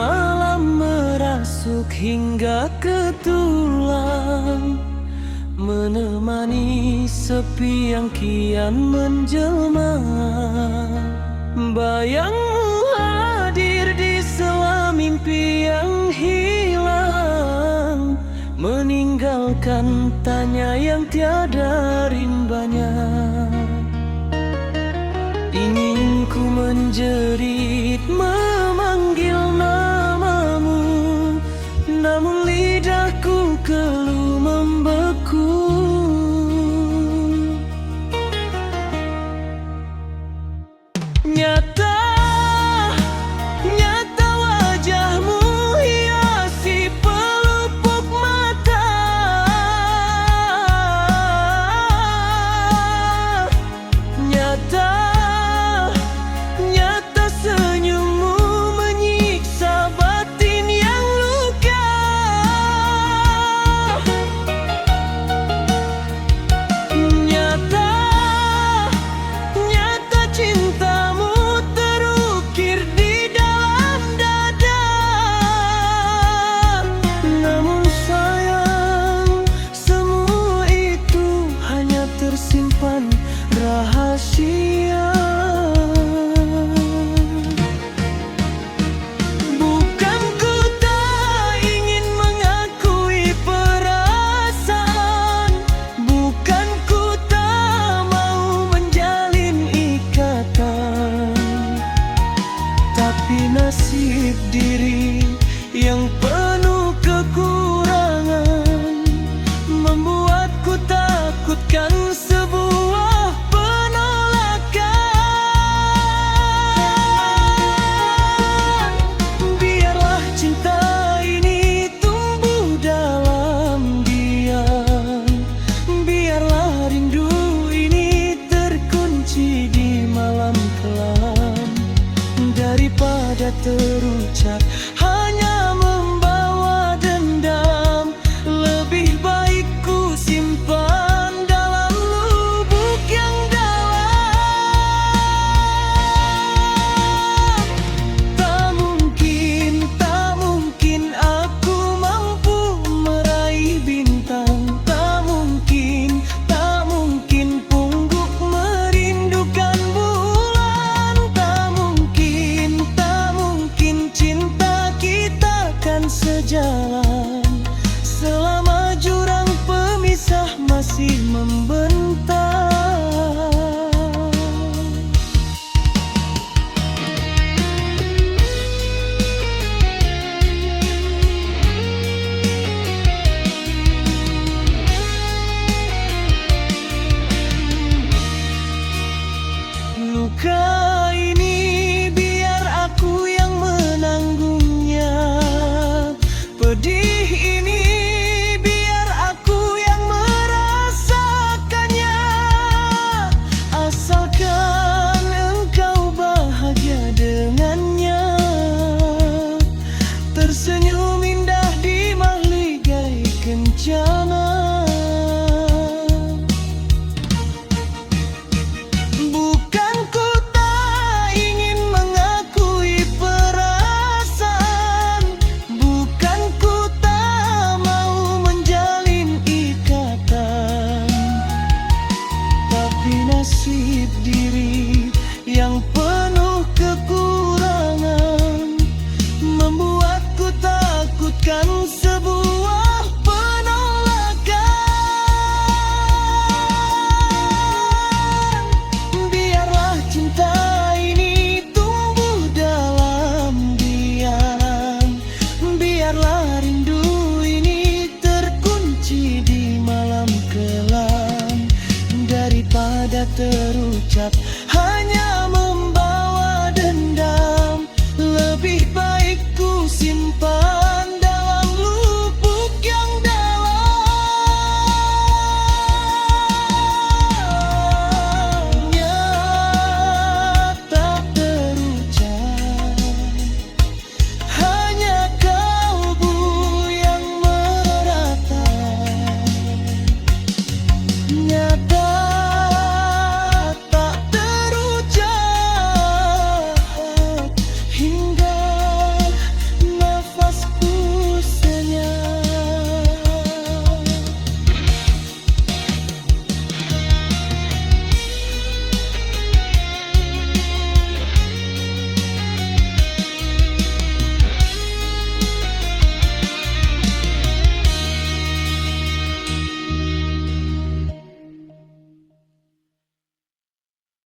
malam merasuk hingga ke tulang, menemani sepi yang kian menjelma. Bayangmu hadir di sela mimpi yang hilang, meninggalkan tanya yang tiada rimbanya. Ingin ku menjerit memanggil namamu, namun lidahku keluh membeku. Nyata, nyata wajahmu hiasi pelupuk mata. Nyata, nyata senyummu menyiksa batin yang luka. Nyata, nyata cintamu terukir di dalam dada. Namun sayang, semua itu hanya tersimpan rahasia. Bukan ku tak ingin mengakui perasaan, bukan ku tak mau menjalin ikatan, tapi nasib diri yang penuh kekurangan membuatku takutkan sebuah penolakan. Biarlah cinta ini tumbuh dalam diam, biarlah rindu ini terkunci di malam kelam. Daripada terucap hanya membawa dendam, lebih baik ku simpan dalam lubuk yang dalam. Tak mungkin, tak mungkin aku mampu meraih bintang. Tak mungkin, tak mungkin pungguk merindukan bulan. Tak mungkin, tak mungkin cinta kita kan sejalan selama jurang pemisah masih membentang. Luka ini biar aku yang menanggungnya, pedih ini biar aku yang merasakannya. Asalkan engkau bahagia dengannya, tersenyum indah di mahligai kencana. Bukan ku tak ingin mengakui perasaan, bukan ku tak mau menjalin ikatan, tapi nasib diri yang penuh kekurangan membuatku takutkan